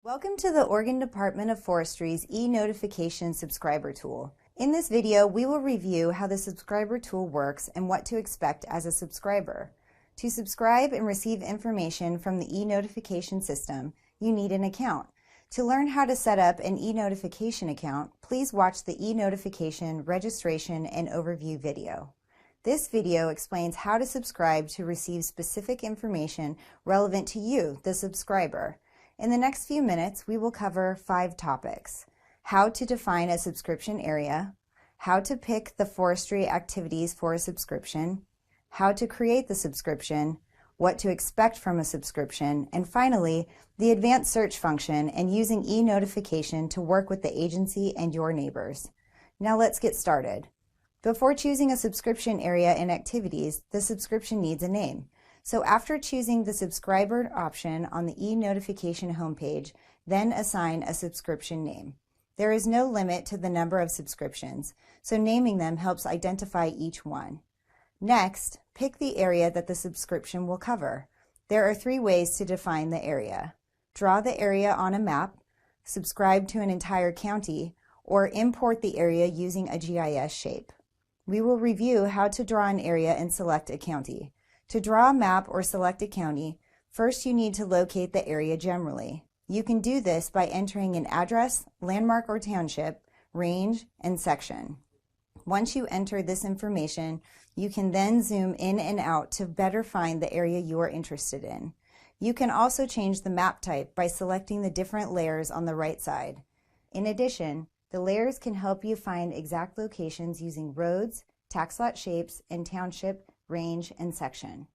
Welcome to the Oregon Department of Forestry's e-notification subscriber tool. In this video, we will review how the subscriber tool works and what to expect as a subscriber. To subscribe and receive information from the e-notification system, you need an account. To learn how to set up an e-notification account, please watch the e-notification registration and overview video. This video explains how to subscribe to receive specific information relevant to you, the subscriber. In the next few minutes, we will cover 5 topics: how to define a subscription area, how to pick the forestry activities for a subscription, how to create the subscription, what to expect from a subscription, and finally, the advanced search function and using e-notification to work with the agency and your neighbors. Now let's get started. Before choosing a subscription area and activities, the subscription needs a name. So after choosing the subscriber option on the e-notification homepage, then assign a subscription name. There is no limit to the number of subscriptions, so naming them helps identify each one. Next, pick the area that the subscription will cover. There are 3 ways to define the area: draw the area on a map, subscribe to an entire county, or import the area using a GIS shape. We will review how to draw an area and select a county. To draw a map or select a county, first you need to locate the area generally. You can do this by entering an address, landmark or township, range, and section. Once you enter this information, you can then zoom in and out to better find the area you are interested in. You can also change the map type by selecting the different layers on the right side. In addition, the layers can help you find exact locations using roads, tax lot shapes, and township, range, and section.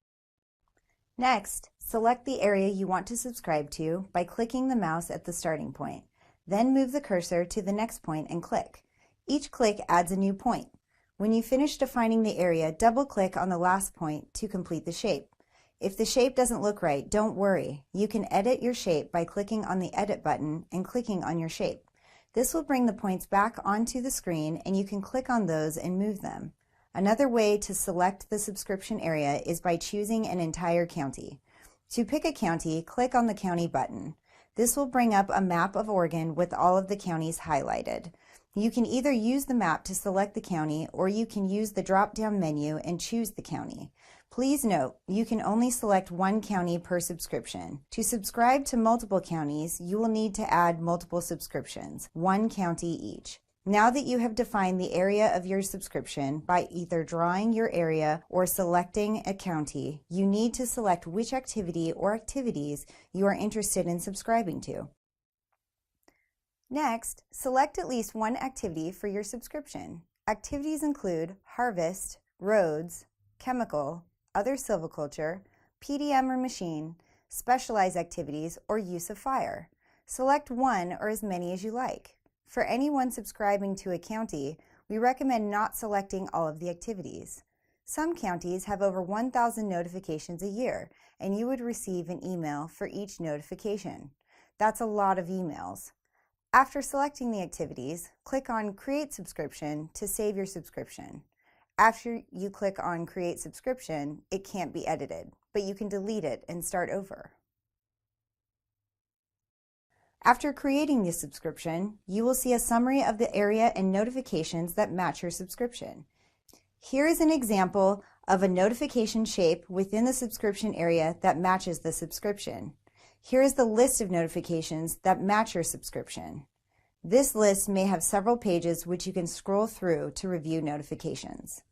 Next, select the area you want to subscribe to by clicking the mouse at the starting point. Then move the cursor to the next point and click. Each click adds a new point. When you finish defining the area, double-click on the last point to complete the shape. If the shape doesn't look right, don't worry. You can edit your shape by clicking on the Edit button and clicking on your shape. This will bring the points back onto the screen and you can click on those and move them. Another way to select the subscription area is by choosing an entire county. To pick a county, click on the County button. This will bring up a map of Oregon with all of the counties highlighted. You can either use the map to select the county or you can use the drop-down menu and choose the county. Please note, you can only select one county per subscription. To subscribe to multiple counties, you will need to add multiple subscriptions, 1 county each. Now that you have defined the area of your subscription by either drawing your area or selecting a county, you need to select which activity or activities you are interested in subscribing to. Next, select at least one activity for your subscription. Activities include harvest, roads, chemical, other silviculture, PDM or machine, specialized activities, or use of fire. Select one or as many as you like. For anyone subscribing to a county, we recommend not selecting all of the activities. Some counties have over 1,000 notifications a year, and you would receive an email for each notification. That's a lot of emails. After selecting the activities, click on Create Subscription to save your subscription. After you click on Create Subscription, it can't be edited, but you can delete it and start over. After creating the subscription, you will see a summary of the area and notifications that match your subscription. Here is an example of a notification shape within the subscription area that matches the subscription. Here is the list of notifications that match your subscription. This list may have several pages which you can scroll through to review notifications.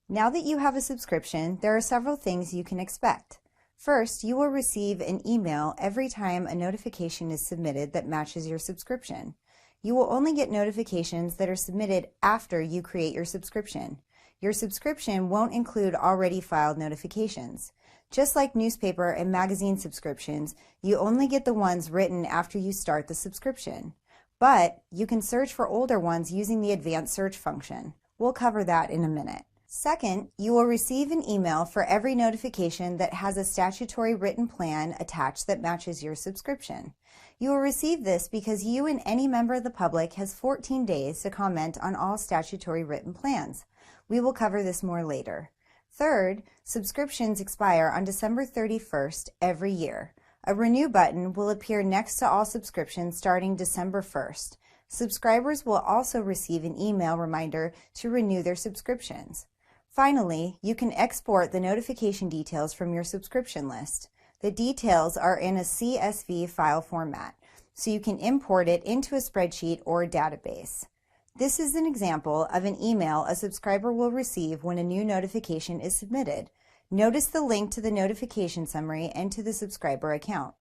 Now that you have a subscription, there are several things you can expect. First, you will receive an email every time a notification is submitted that matches your subscription. You will only get notifications that are submitted after you create your subscription. Your subscription won't include already filed notifications. Just like newspaper and magazine subscriptions, you only get the ones written after you start the subscription. But you can search for older ones using the advanced search function. We'll cover that in a minute. Second, you will receive an email for every notification that has a statutory written plan attached that matches your subscription. You will receive this because you and any member of the public has 14 days to comment on all statutory written plans. We will cover this more later. Third, subscriptions expire on December 31st every year. A Renew button will appear next to all subscriptions starting December 1st. Subscribers will also receive an email reminder to renew their subscriptions. Finally, you can export the notification details from your subscription list. The details are in a CSV file format, so you can import it into a spreadsheet or a database. This is an example of an email a subscriber will receive when a new notification is submitted. Notice the link to the notification summary and to the subscriber account.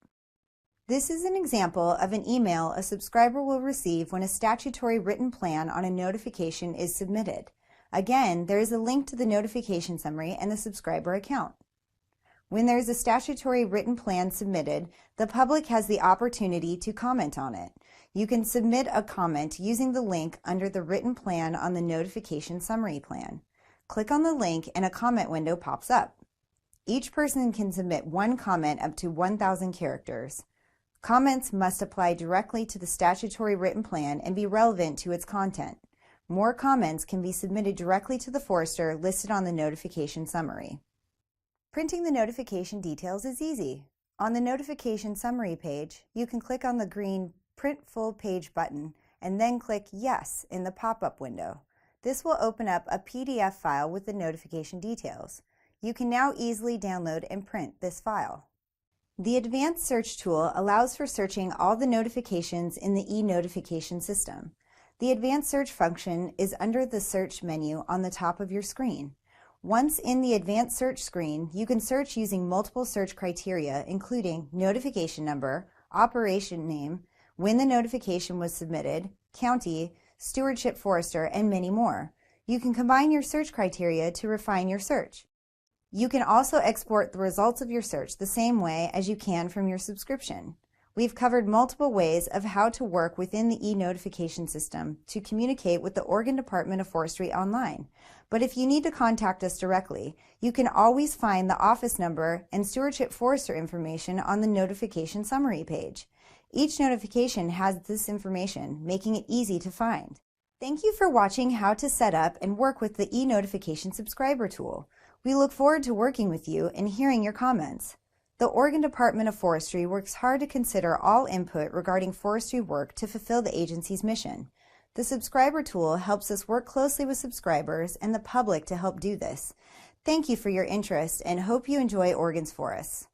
This is an example of an email a subscriber will receive when a statutory written plan on a notification is submitted. Again, there is a link to the notification summary and the subscriber account. When there is a statutory written plan submitted, the public has the opportunity to comment on it. You can submit a comment using the link under the written plan on the notification summary plan. Click on the link and a comment window pops up. Each person can submit one comment up to 1,000 characters. Comments must apply directly to the statutory written plan and be relevant to its content. More comments can be submitted directly to the forester listed on the notification summary. Printing the notification details is easy. On the notification summary page, you can click on the green Print Full Page button and then click Yes in the pop-up window. This will open up a PDF file with the notification details. You can now easily download and print this file. The Advanced Search tool allows for searching all the notifications in the e-notification system. The Advanced Search function is under the Search menu on the top of your screen. Once in the Advanced Search screen, you can search using multiple search criteria, including notification number, operation name, when the notification was submitted, county, stewardship forester, and many more. You can combine your search criteria to refine your search. You can also export the results of your search the same way as you can from your subscription. We've covered multiple ways of how to work within the e-notification system to communicate with the Oregon Department of Forestry online. But if you need to contact us directly, you can always find the office number and stewardship forester information on the notification summary page. Each notification has this information, making it easy to find. Thank you for watching how to set up and work with the e-notification subscriber tool. We look forward to working with you and hearing your comments. The Oregon Department of Forestry works hard to consider all input regarding forestry work to fulfill the agency's mission. The subscriber tool helps us work closely with subscribers and the public to help do this. Thank you for your interest and hope you enjoy Oregon's forests.